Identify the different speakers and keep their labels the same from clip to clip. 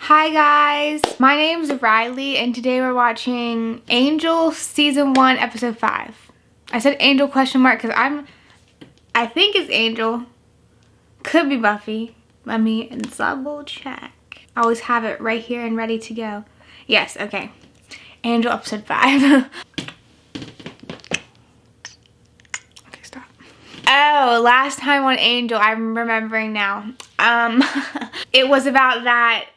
Speaker 1: Hi guys, my name's Riley and today we're watching Angel Season 1 Episode 5. I said Angel question mark because I think it's Angel. Could be Buffy. Let me double check. I always have it right here and ready to go. Yes, okay. Angel Episode 5. Okay, stop. Oh, last time on Angel, I'm remembering now. It was about that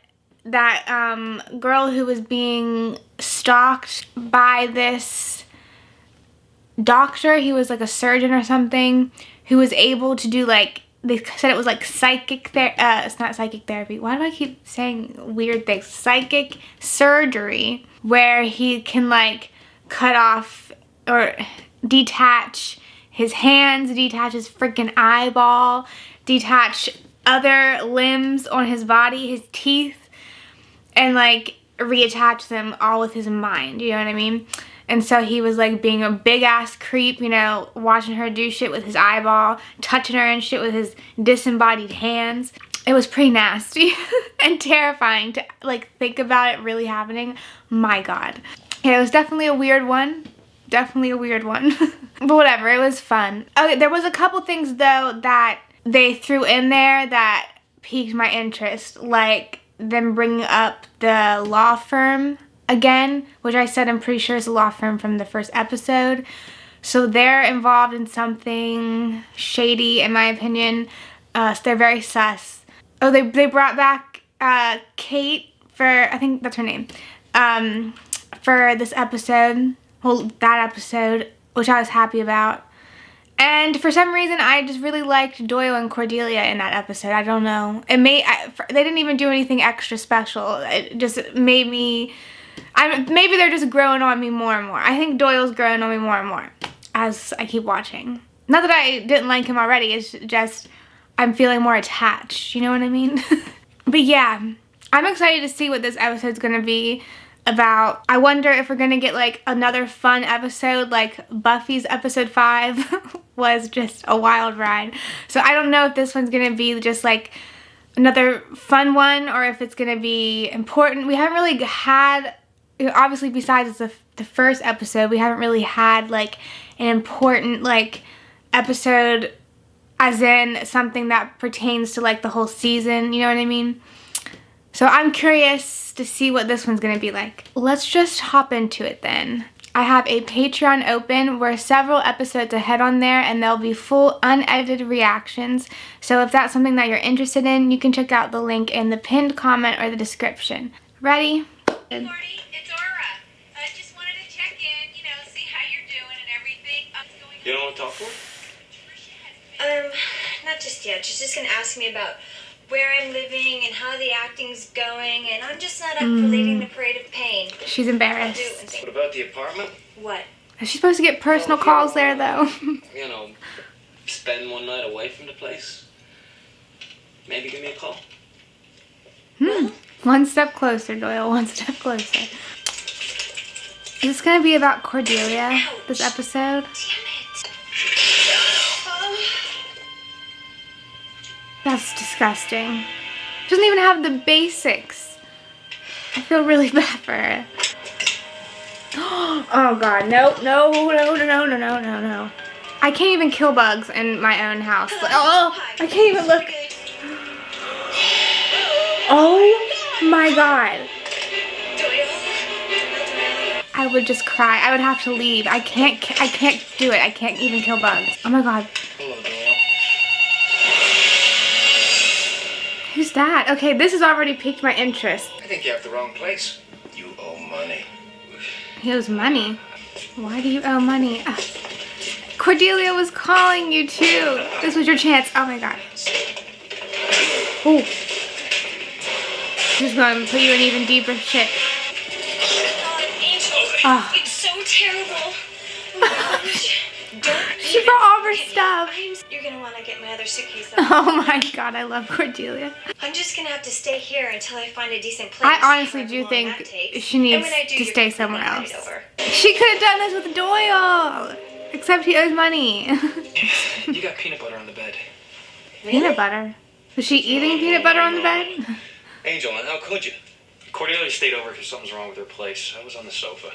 Speaker 1: girl who was being stalked by this doctor. He was like a surgeon or something who was able to do, like, they said it was like psychic therapy. It's not psychic therapy. Why do I keep saying weird things? Psychic surgery, where he can like cut off or detach his hands, detach his freaking eyeball, detach other limbs on his body, his teeth, and like reattach them all with his mind, you know what I mean? And so he was like being a big ass creep, you know, watching her do shit with his eyeball, touching her and shit with his disembodied hands. It was pretty nasty and terrifying to like think about it really happening. My God. Yeah, it was definitely a weird one. Definitely a weird one. But whatever, it was fun. Okay, there was a couple things though that they threw in there that piqued my interest, like them bringing up the law firm again, which I said I'm pretty sure is a law firm from the first episode. So they're involved in something shady, in my opinion. So they're very sus. Oh, they brought back Kate for, I think that's her name, for this episode. Well, that episode, which I was happy about. And for some reason, I just really liked Doyle and Cordelia in that episode. I don't know. They didn't even do anything extra special. It just made me, maybe they're just growing on me more and more. I think Doyle's growing on me more and more as I keep watching. Not that I didn't like him already, it's just I'm feeling more attached, you know what I mean? But yeah, I'm excited to see what this episode's gonna be about. I wonder if we're gonna get like another fun episode like Buffy's episode 5 was just a wild ride. So I don't know if this one's gonna be just like another fun one or if it's gonna be important. We haven't really had, obviously besides the first episode, we haven't really had like an important like episode as in something that pertains to like the whole season, you know what I mean? So I'm curious to see what this one's gonna be like. Let's just hop into it then. I have a Patreon open. We're several episodes ahead on there and there'll be full unedited reactions. So if that's something that you're interested in, you can check out the link in the pinned comment or the description. Ready?
Speaker 2: Hey Marty, it's Aura. I just wanted to check in, you know, see how you're doing and everything.
Speaker 3: You don't want to talk to her?
Speaker 2: Not just yet. She's just gonna ask me about where I'm living and how the acting's going, and I'm just not up for leading the parade of pain.
Speaker 1: She's embarrassed.
Speaker 3: What about the apartment?
Speaker 2: What?
Speaker 1: Is she supposed to get personal calls there though?
Speaker 3: You know, spend one night away from the place. Maybe give me a call.
Speaker 1: One step closer, Doyle. One step closer. Is this gonna be about Cordelia, this episode?
Speaker 2: Damn it.
Speaker 1: That's disgusting. She doesn't even have the basics. I feel really bad for her. Oh God, no. I can't even kill bugs in my own house. Oh, I can't even look. Oh my God. I would just cry. I would have to leave. I can't do it. I can't even kill bugs. Oh my God.
Speaker 3: Hello, Doyle.
Speaker 1: Who's that? Okay, this has already piqued my interest.
Speaker 3: I think you have the wrong place. You owe money.
Speaker 1: He owes money. Why do you owe money? Ugh. Cordelia was calling you too. This was your chance. Oh my God. Ooh. She's going to put you in even deeper shit.
Speaker 2: Oh. It's so terrible. Oh
Speaker 1: She brought all her stuff.
Speaker 2: You're gonna want to get my other suitcase.
Speaker 1: Oh my God, I love Cordelia.
Speaker 2: I'm just gonna have to stay here until I find a decent place.
Speaker 1: I honestly do think she needs to stay somewhere else. She could have done this with Doyle, except he owes money.
Speaker 3: You got peanut butter on the bed.
Speaker 1: Peanut butter? Was she eating peanut butter on the bed?
Speaker 3: Angel, and how could you?
Speaker 4: Cordelia stayed over because something's wrong with her place. I was on the sofa.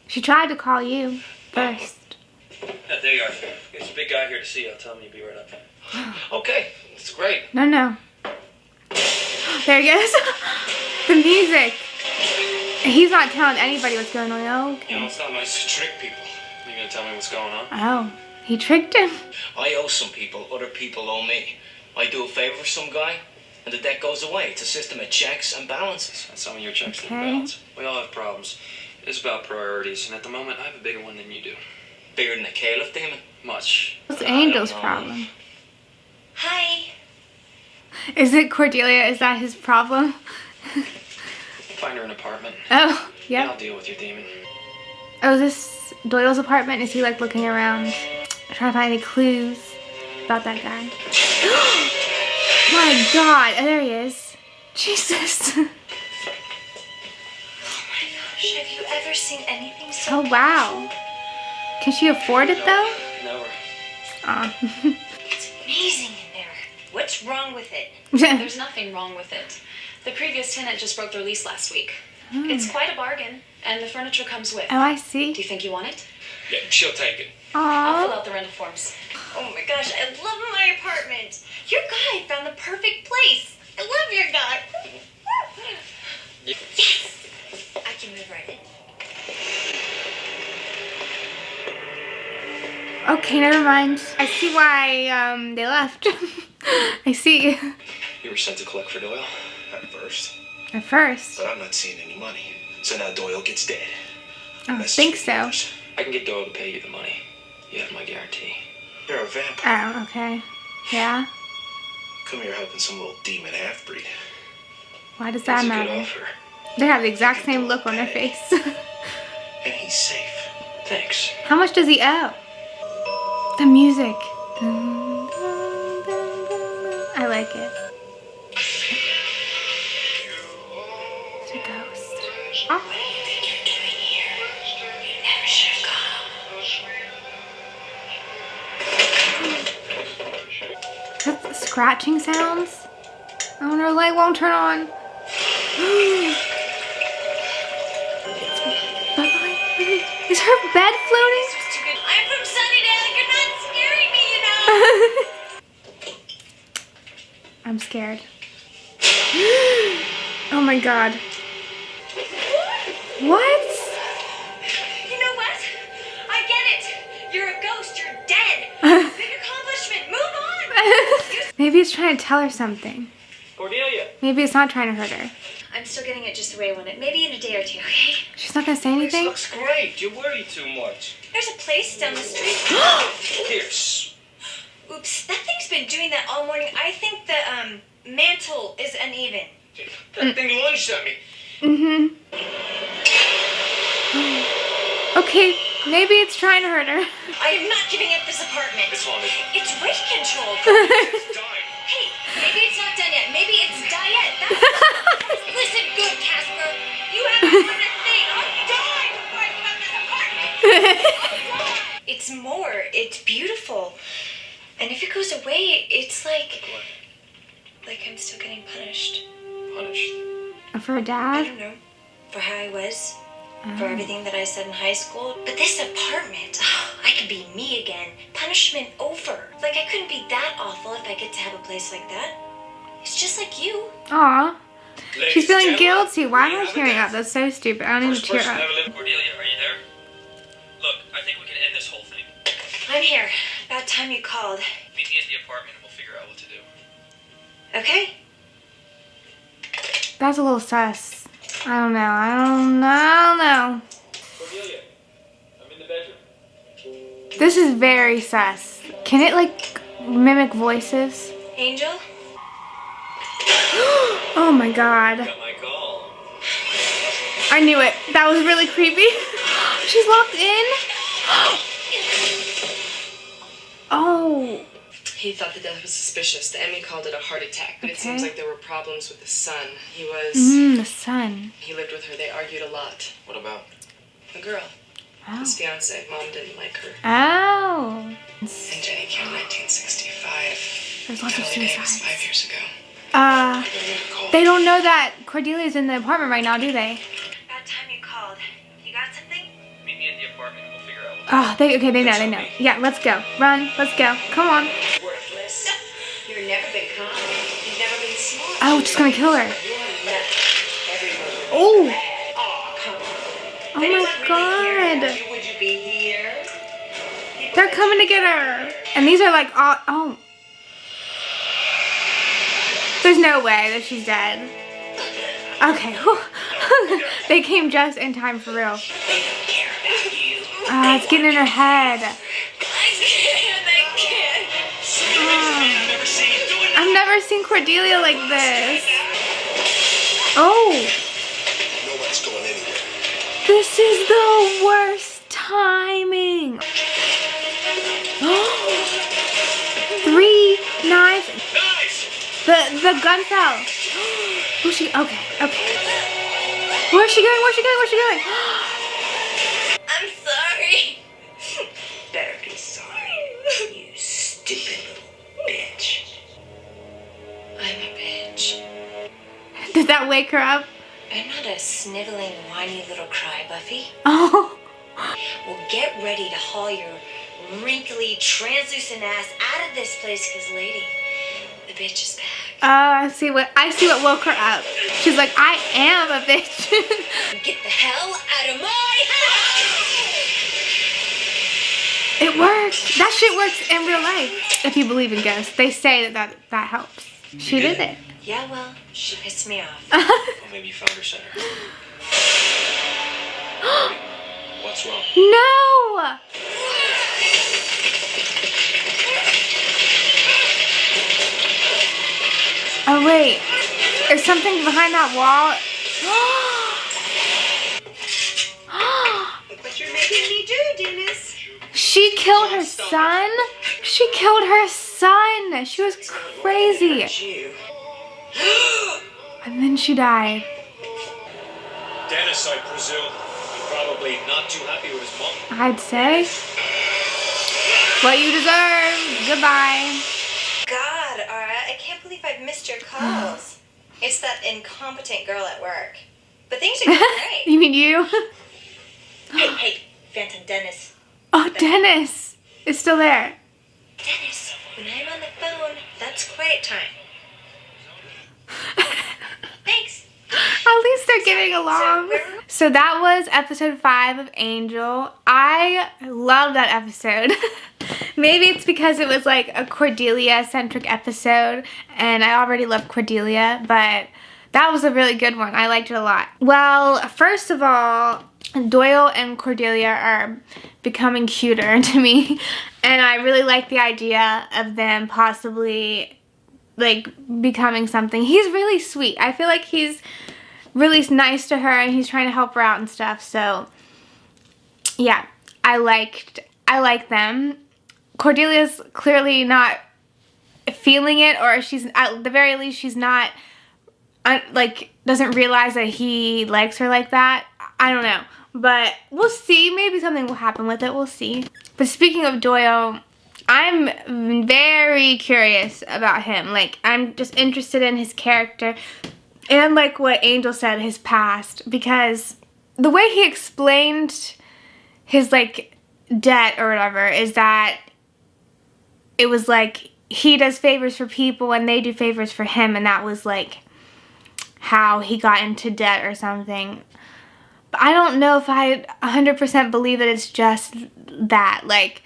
Speaker 1: She tried to call you first.
Speaker 4: Yeah, there you are. There's a big guy here to see you. I'll tell him you'll be right up. Okay, it's great.
Speaker 1: No. There he goes. The music. He's not telling anybody what's going on.
Speaker 4: You
Speaker 1: Okay.
Speaker 4: know, it's not nice to trick people. You gonna tell me what's going on?
Speaker 1: Oh, he tricked him.
Speaker 5: I owe some people, other people owe me. I do a favor for some guy, and the debt goes away. It's a system of checks and balances.
Speaker 4: And some of your checks
Speaker 1: Okay.
Speaker 4: didn't balance. We all have problems. It's about priorities, and at the moment, I have a bigger one than you do.
Speaker 5: Bigger than a caliph demon.
Speaker 4: Much.
Speaker 1: What's
Speaker 5: I
Speaker 1: Angel's
Speaker 5: don't know.
Speaker 1: problem?
Speaker 2: Hi.
Speaker 1: Is it Cordelia? Is that his problem?
Speaker 4: Find her an apartment.
Speaker 1: Oh,
Speaker 4: And I'll
Speaker 1: yep.
Speaker 4: deal with your demon.
Speaker 1: Oh, is this Doyle's apartment? Is he like looking around, trying to find any clues about that guy? My God! Oh, there he is. Jesus.
Speaker 2: Oh my gosh, have you ever seen anything so
Speaker 1: Oh wow. Can she afford it though?
Speaker 4: Never.
Speaker 1: Aw.
Speaker 2: It's amazing in there. What's wrong with it?
Speaker 6: There's nothing wrong with it. The previous tenant just broke their lease last week. It's quite a bargain, and the furniture comes with.
Speaker 1: Oh, I
Speaker 6: Do
Speaker 1: see.
Speaker 6: you think you want it?
Speaker 4: Yeah, she'll take it.
Speaker 6: I'll fill
Speaker 1: Aww.
Speaker 6: out the rental forms.
Speaker 2: Oh my gosh, I love my apartment. Your guy found the perfect place. I love your guy.
Speaker 4: Yeah.
Speaker 2: Yes! I can move right in.
Speaker 1: Okay, never mind. I see why they left. I see.
Speaker 5: You were sent to collect for Doyle at first,
Speaker 1: At first.
Speaker 5: but I'm not seeing any money. So now Doyle gets dead.
Speaker 1: I don't
Speaker 5: Message
Speaker 1: think
Speaker 5: for
Speaker 1: so.
Speaker 5: years.
Speaker 4: I can get Doyle to pay you the money. You have my guarantee.
Speaker 5: You're a vampire.
Speaker 1: Oh, okay. Yeah.
Speaker 5: Come here helping some little demon half-breed.
Speaker 1: Why does that
Speaker 4: It's a good
Speaker 1: matter?
Speaker 4: offer.
Speaker 1: They have the exact same look on their face.
Speaker 5: And he's safe.
Speaker 4: Thanks.
Speaker 1: How much does he owe? The music. Dun, dun, dun, dun. I like it. It's a ghost. Oh.
Speaker 2: What do you think you're doing here? You never should have gone.
Speaker 1: That's scratching sounds. Oh, her light won't turn on. Bye-bye. Is her bed floating?
Speaker 2: This was too good. I'm from Sunnydale. You're not scaring me, you know.
Speaker 1: I'm scared. Oh my God. What?
Speaker 2: You know what? I get it. You're a ghost. You're dead. Big accomplishment. Move on.
Speaker 1: Maybe it's trying to tell her something.
Speaker 4: Cordelia.
Speaker 1: Maybe it's not trying to hurt her.
Speaker 2: I'm still getting it just the way I want it. Maybe in a day or two, okay?
Speaker 1: She's not gonna say
Speaker 5: This
Speaker 1: anything?
Speaker 5: looks great. You worry too much.
Speaker 2: There's a place down the street.
Speaker 5: Here.
Speaker 2: Oops, that thing's been doing that all morning. I think the mantle is uneven.
Speaker 5: That thing lunged at me.
Speaker 1: Mm-hmm. Okay, maybe it's trying to hurt her.
Speaker 2: I am not giving up this apartment.
Speaker 5: It's haunted.
Speaker 2: It's rate controlled.
Speaker 5: It's dying.
Speaker 2: Hey, maybe it's not done yet. Maybe it's diet. That's listen good, Casper. You haven't done a thing. I'll die before I give up this apartment. It's more. It's beautiful. And if it goes away, it's like I'm still getting punished.
Speaker 4: Punished.
Speaker 1: For her
Speaker 2: I
Speaker 1: dad?
Speaker 2: don't know. For how I was. For everything that I said in high school. But this apartment, I could be me again. Punishment over. Like, I couldn't be that awful if I get to have a place like that. It's just like you.
Speaker 1: Aw.
Speaker 5: Ladies
Speaker 1: She's feeling
Speaker 5: and gentlemen,
Speaker 1: guilty. Why am
Speaker 5: we
Speaker 1: I
Speaker 5: have a
Speaker 1: tearing up?
Speaker 5: death.
Speaker 1: That's so stupid. I don't even
Speaker 4: First
Speaker 1: tear
Speaker 4: person
Speaker 1: up.
Speaker 4: ever lived. Cordelia, are you there? Look, I think we can end this whole thing.
Speaker 2: I'm here. About time you called.
Speaker 4: Meet me at the apartment and we'll figure out what to do.
Speaker 2: Okay?
Speaker 1: That's a little sus. I don't know.
Speaker 4: Cordelia, I'm in the bedroom.
Speaker 1: This is very sus. Can it like mimic voices?
Speaker 2: Angel?
Speaker 1: Oh my God.
Speaker 5: Got my call.
Speaker 1: I knew it. That was really creepy. She's locked in. Oh.
Speaker 7: He thought the death was suspicious. The ME called it a heart attack, but it seems
Speaker 1: Okay.
Speaker 7: like there were problems with his son. He was...
Speaker 1: The sun.
Speaker 7: He lived with her. They argued a lot.
Speaker 5: What about?
Speaker 7: A girl.
Speaker 1: Oh.
Speaker 7: His fiance. Mom didn't like her.
Speaker 1: Oh.
Speaker 7: And Jenny came 1965.
Speaker 1: There's lots of
Speaker 7: Kelly Day was
Speaker 1: suicides.
Speaker 7: 5 years ago.
Speaker 1: They don't know that Cordelia's in the apartment right now, do they?
Speaker 2: About time you called. You got something?
Speaker 4: Meet me at the apartment. We'll figure out.
Speaker 1: They know. Yeah, let's go. Run, let's go. Come on.
Speaker 2: Worthless. You've never been kind. You've never been smart.
Speaker 1: Oh, just gonna kill her.
Speaker 2: You're nuts. Everyone.
Speaker 1: Oh,
Speaker 2: Oh, come on.
Speaker 1: oh my God.
Speaker 2: Would you be here?
Speaker 1: They're coming to get her. And these are like all, oh. There's no way that she's dead. Okay. They came just in time for real.
Speaker 2: They don't care about you.
Speaker 1: It's getting in her head.
Speaker 2: I can't.
Speaker 1: I've never seen Cordelia like this. Oh.
Speaker 8: No one's going anywhere.
Speaker 1: This is the worst timing. 3 knives. The gun fell. Who's she? Okay. Where's she going?
Speaker 2: I'm sorry. Better be sorry, you stupid little bitch. I'm a bitch.
Speaker 1: Did that wake her up?
Speaker 2: I'm not a sniveling, whiny little cry, Buffy.
Speaker 1: Oh.
Speaker 2: Well, get ready to haul your wrinkly, translucent ass out of this place, cause lady, the bitch is back.
Speaker 1: Oh, I see what woke her up. She's like, I am a bitch.
Speaker 2: Get the hell out of my house!
Speaker 1: It works. That shit works in real life. If you believe in ghosts, they say that helps. She did it.
Speaker 2: Yeah, well, she pissed me off.
Speaker 4: Well, maybe you found her center. What's wrong?
Speaker 1: No. Oh wait, is something behind that wall?
Speaker 2: Look what you're making me do, Dennis.
Speaker 1: She killed her son? She killed her son. She was crazy. And then she died.
Speaker 4: Dennis, I presume. He's probably not too happy with his mom.
Speaker 1: I'd say. What you deserve. Goodbye.
Speaker 2: God, Ara, I can't believe I've missed your calls. It's that incompetent girl at work. But things are going great.
Speaker 1: You mean you?
Speaker 2: Hey, Phantom Dennis.
Speaker 1: Oh, Dennis is still there.
Speaker 2: Dennis, when I'm on the phone, that's quiet time. Thanks.
Speaker 1: At least they're getting along. So that was episode 5 of Angel. I love that episode. Maybe it's because it was like a Cordelia-centric episode, and I already love Cordelia, but that was a really good one. I liked it a lot. Well, first of all, Doyle and Cordelia are becoming cuter to me, and I really like the idea of them possibly like becoming something. He's really sweet. I feel like he's really nice to her, and he's trying to help her out and stuff. So yeah, I like them. Cordelia's clearly not feeling it, or she's at the very least she's not like doesn't realize that he likes her like that. I don't know, but we'll see. Maybe something will happen with it. We'll see. But speaking of Doyle, I'm very curious about him. Like, I'm just interested in his character and like what Angel said, his past, because the way he explained his like debt or whatever is that it was like he does favors for people and they do favors for him, and that was like how he got into debt or something. But I don't know if I 100% believe that it's just that, like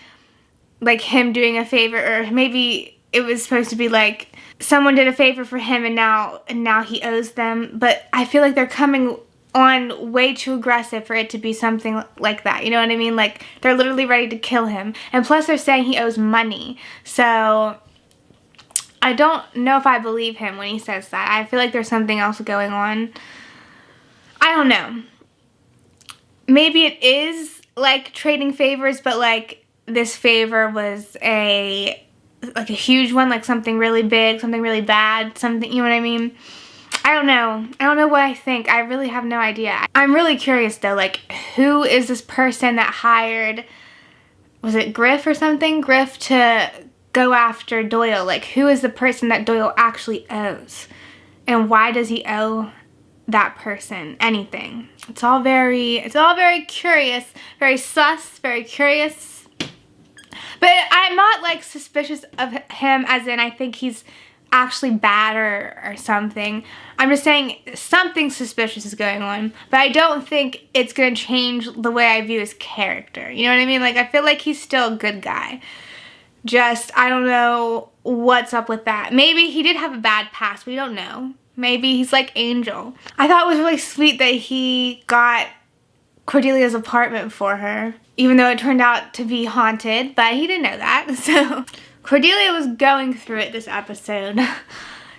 Speaker 1: him doing a favor, or maybe it was supposed to be like someone did a favor for him and now he owes them. But I feel like they're coming on way too aggressive for it to be something like that. You know what I mean? Like, they're literally ready to kill him. And plus they're saying he owes money. So I don't know if I believe him when he says that. I feel like there's something else going on. I don't know. Maybe it is like trading favors, but like this favor was a huge one, like something really big, something really bad, something, you know what I mean? I don't know. I don't know what I think. I really have no idea. I'm really curious though, like, who is this person that hired, was it Griff or something? Griff to go after Doyle? Like, who is the person that Doyle actually owes? And why does he owe that person anything? It's all very curious, very sus, very curious. But I'm not like suspicious of him as in I think he's actually bad or something. I'm just saying something suspicious is going on, but I don't think it's gonna change the way I view his character. You know what I mean? Like, I feel like he's still a good guy. Just, I don't know what's up with that. Maybe he did have a bad past, we don't know. Maybe he's like Angel. I thought it was really sweet that he got Cordelia's apartment for her, even though it turned out to be haunted, but he didn't know that, so. Cordelia was going through it this episode.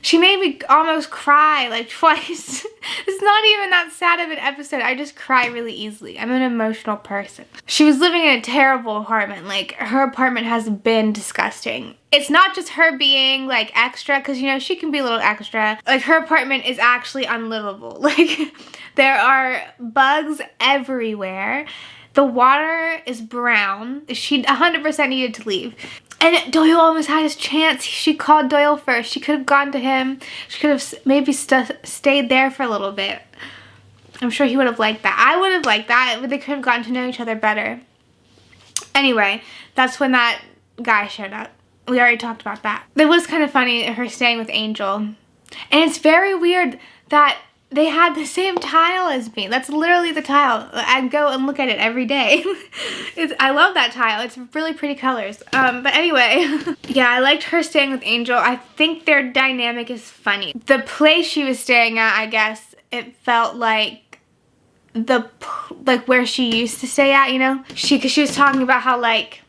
Speaker 1: She made me almost cry like twice. It's not even that sad of an episode. I just cry really easily. I'm an emotional person. She was living in a terrible apartment. Like, her apartment has been disgusting. It's not just her being like extra, because you know, she can be a little extra. Like, her apartment is actually unlivable. Like, there are bugs everywhere. The water is brown. She 100% needed to leave. And Doyle almost had his chance. She called Doyle first. She could have gone to him. She could have maybe stayed there for a little bit. I'm sure he would have liked that. I would have liked that, but they could have gotten to know each other better. Anyway, that's when that guy showed up. We already talked about that. It was kind of funny, her staying with Angel. And it's very weird that they had the same tile as me. That's literally the tile. I go and look at it every day. I love that tile. It's really pretty colors. But anyway, yeah, I liked her staying with Angel. I think their dynamic is funny. The place she was staying at, I guess, it felt like where she used to stay at, you know? Cause she was talking about how like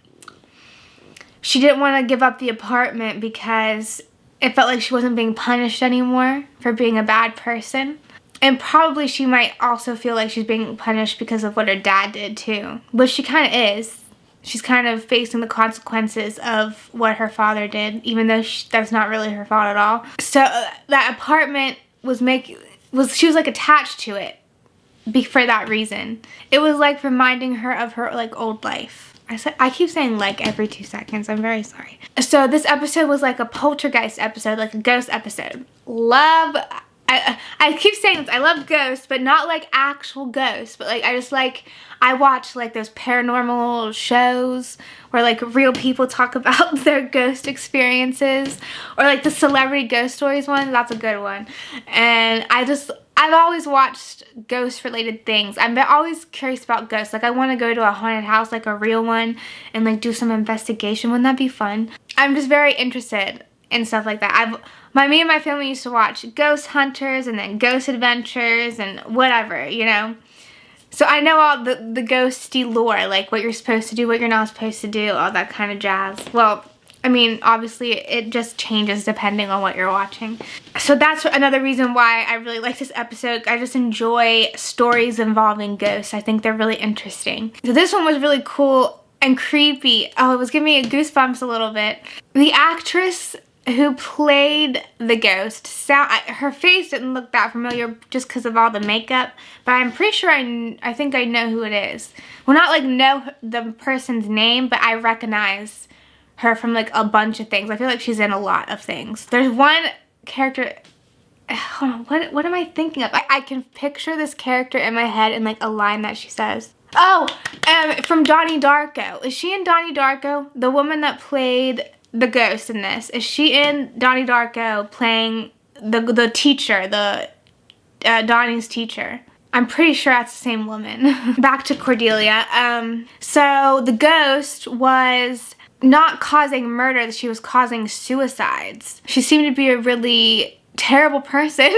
Speaker 1: she didn't want to give up the apartment because it felt like she wasn't being punished anymore for being a bad person. And probably she might also feel like she's being punished because of what her dad did too. Which she kind of is. She's kind of facing the consequences of what her father did, even though that's not really her fault at all. So that apartment she was like attached to it for that reason. It was like reminding her of her like old life. I keep saying like every 2 seconds. I'm very sorry. So this episode was like a poltergeist episode, like a ghost episode. I keep saying this, I love ghosts, but not like actual ghosts, but like I watch like those paranormal shows where like real people talk about their ghost experiences, or like the celebrity ghost stories one. That's a good one. And I've always watched ghost related things. I'm always curious about ghosts. Like, I want to go to a haunted house, like a real one, and like do some investigation. Wouldn't that be fun? I'm just very interested in stuff like that. Me and my family used to watch Ghost Hunters and then Ghost Adventures and whatever, you know? So I know all the ghosty lore, like what you're supposed to do, what you're not supposed to do, all that kind of jazz. Well, I mean, obviously it just changes depending on what you're watching. So that's another reason why I really like this episode. I just enjoy stories involving ghosts. I think they're really interesting. So this one was really cool and creepy. Oh, it was giving me goosebumps a little bit. The actress who played the ghost, her face didn't look that familiar just because of all the makeup, but I'm pretty sure I think I know who it is. Well, not like know the person's name, but I recognize her from like a bunch of things. I feel like she's in a lot of things. There's one character, hold on, what am I thinking of? I can picture this character in my head and like a line that she says. Oh, from Donnie Darko. Is she in Donnie Darko? The woman that played the ghost in this. Is she in Donnie Darko playing the teacher, Donnie's teacher? I'm pretty sure that's the same woman. Back to Cordelia. So the ghost was not causing murder, she was causing suicides. She seemed to be a really terrible person,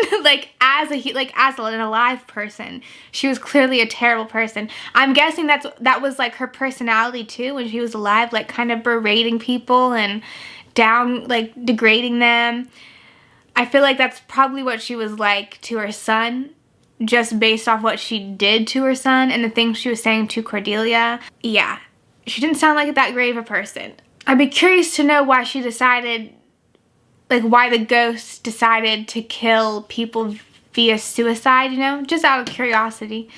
Speaker 1: as an alive person. She was clearly a terrible person. I'm guessing that was like her personality too when she was alive, like kind of berating people and degrading them. I feel like that's probably what she was like to her son, just based off what she did to her son and the things she was saying to Cordelia. Yeah, she didn't sound like that great of a person. I'd be curious to know why she decided, why the ghost decided to kill people via suicide, you know? Just out of curiosity.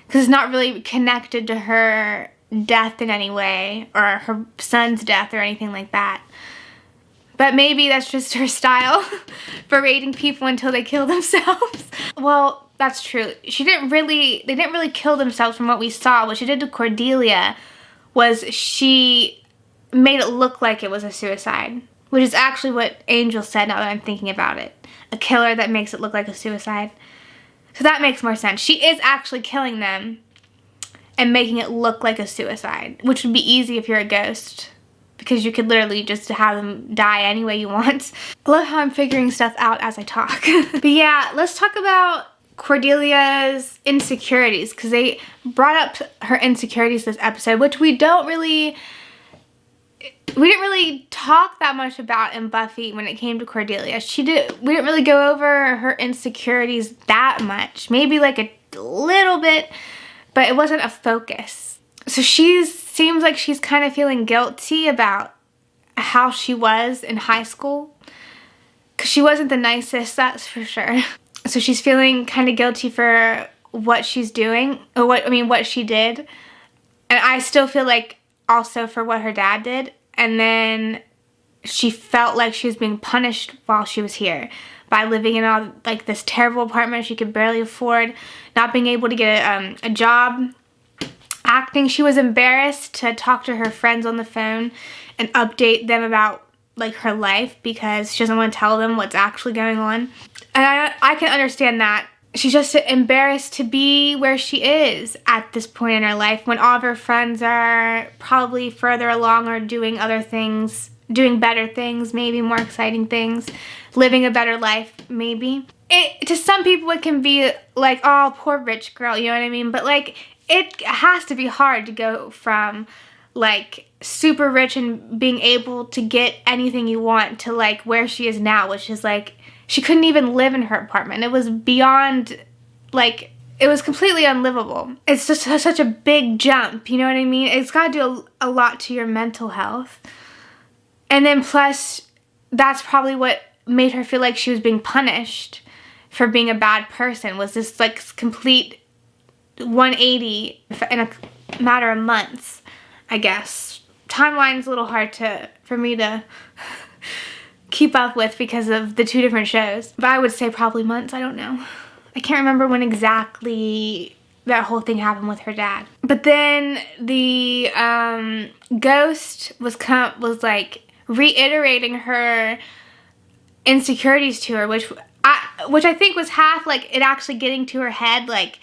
Speaker 1: Because it's not really connected to her death in any way, or her son's death or anything like that. But maybe that's just her style, berating people until they kill themselves. Well, that's true. They didn't really kill themselves from what we saw. What she did to Cordelia was she made it look like it was a suicide, which is actually what Angel said now that I'm thinking about it. A killer that makes it look like a suicide. So that makes more sense. She is actually killing them and making it look like a suicide, which would be easy if you're a ghost, because you could literally just have them die any way you want. I love how I'm figuring stuff out as I talk. But yeah, let's talk about Cordelia's insecurities, because they brought up her insecurities this episode, which we didn't really talk that much about in Buffy when it came to Cordelia. We didn't really go over her insecurities that much. Maybe like a little bit, but it wasn't a focus. So seems like she's kind of feeling guilty about how she was in high school, because she wasn't the nicest, that's for sure. So she's feeling kind of guilty for what she's doing, or what she did. And I still feel like also for what her dad did. And then she felt like she was being punished while she was here by living in this terrible apartment she could barely afford, not being able to get a job. Acting, she was embarrassed to talk to her friends on the phone and update them about like her life, because she doesn't want to tell them what's actually going on. And I can understand that. She's just embarrassed to be where she is at this point in her life, when all of her friends are probably further along or doing other things, doing better things, maybe more exciting things, living a better life, maybe. To some people it can be like, oh, poor rich girl, you know what I mean? But like, it has to be hard to go from like super rich and being able to get anything you want to like where she is now, which is like she couldn't even live in her apartment. It was beyond, like, it was completely unlivable. It's just such a big jump, you know what I mean? It's got to do a lot to your mental health. And then plus, that's probably what made her feel like she was being punished for being a bad person, was this like complete 180 in a matter of months, I guess. Timeline's a little hard for me to keep up with because of the two different shows. But I would say probably months, I don't know. I can't remember when exactly that whole thing happened with her dad. But then the ghost was like reiterating her insecurities to her, which I think was half like it actually getting to her head, like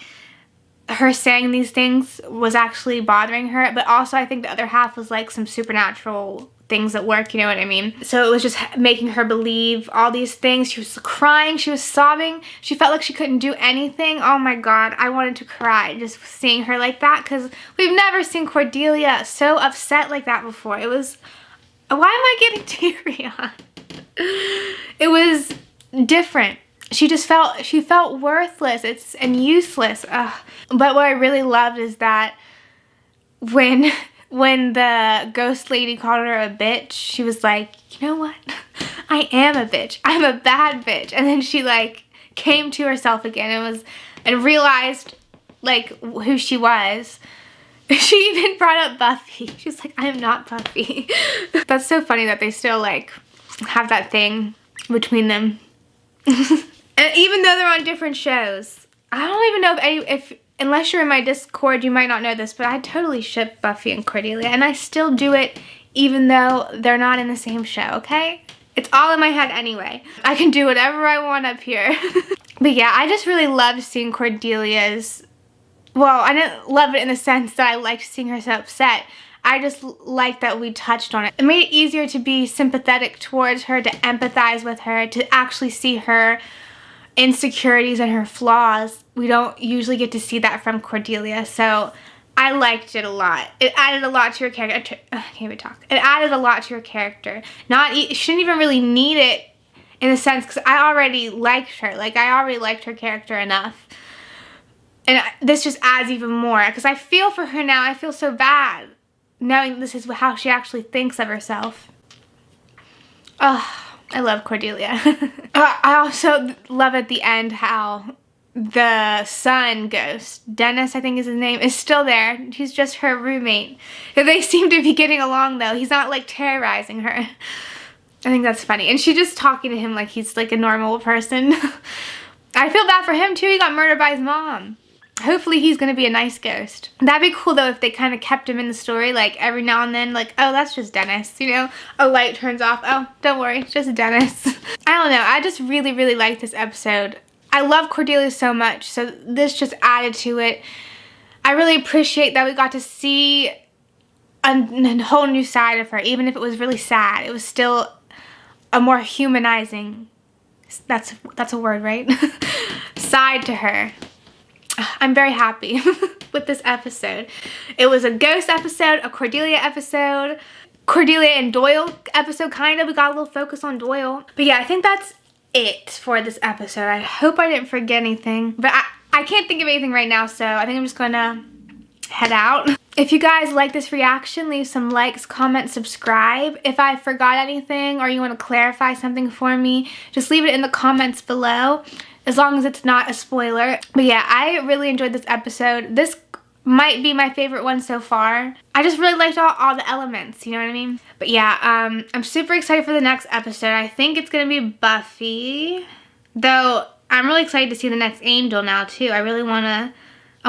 Speaker 1: her saying these things was actually bothering her, but also I think the other half was like some supernatural things at work, you know what I mean? So it was just making her believe all these things. She was crying, she was sobbing, she felt like she couldn't do anything. Oh my god, I wanted to cry just seeing her like that, because we've never seen Cordelia so upset like that before. It was, why am I getting teary-eyed? It was different. She felt worthless and useless. Ugh. But what I really loved is that when the ghost lady called her a bitch, she was like, you know what? I am a bitch. I'm a bad bitch. And then she like came to herself again and realized like who she was. She even brought up Buffy. She was like, I am not Buffy. That's so funny that they still like have that thing between them. And even though they're on different shows, I don't even know if unless you're in my Discord, you might not know this, but I totally ship Buffy and Cordelia, and I still do it even though they're not in the same show, okay? It's all in my head anyway. I can do whatever I want up here. But yeah, I just really loved seeing Cordelia's, well, I didn't love it in the sense that I liked seeing her so upset. I just liked that we touched on it. It made it easier to be sympathetic towards her, to empathize with her, to actually see her insecurities and her flaws. We don't usually get to see that from Cordelia, so I liked it a lot. It added a lot to her character. I can't even talk. It added a lot to her character. She didn't even really need it in a sense, because I already liked her. Like, I already liked her character enough. And this just adds even more, because I feel for her now. I feel so bad knowing this is how she actually thinks of herself. Oh, I love Cordelia. I also love at the end how the son ghost, Dennis I think is his name, is still there. He's just her roommate. They seem to be getting along though. He's not like terrorizing her. I think that's funny. And she's just talking to him like he's like a normal person. I feel bad for him too. He got murdered by his mom. Hopefully he's gonna be a nice ghost. That'd be cool though if they kind of kept him in the story, like every now and then, like, oh, that's just Dennis, you know? A light turns off, oh, don't worry, it's just Dennis. I don't know, I just really, really like this episode. I love Cordelia so much, so this just added to it. I really appreciate that we got to see a whole new side of her, even if it was really sad. It was still a more humanizing, that's a word, right? Side to her. I'm very happy with this episode. It was a ghost episode, a Cordelia episode, Cordelia and Doyle episode, kind of. We got a little focus on Doyle. But yeah, I think that's it for this episode. I hope I didn't forget anything. But I can't think of anything right now, so I think I'm just gonna head out. If you guys like this reaction, leave some likes, comments, subscribe. If I forgot anything or you want to clarify something for me, just leave it in the comments below, as long as it's not a spoiler. But yeah, I really enjoyed this episode. This might be my favorite one so far. I just really liked all the elements, you know what I mean? But yeah, I'm super excited for the next episode. I think it's gonna be Buffy, though I'm really excited to see the next Angel now too. I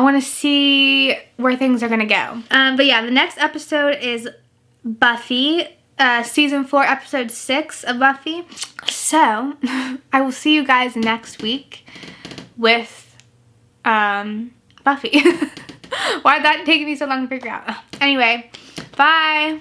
Speaker 1: wanna see where things are gonna go. But yeah, the next episode is Buffy, season 4, episode 6 of Buffy. So I will see you guys next week with Buffy. Why did that take me so long to figure out? Anyway, bye.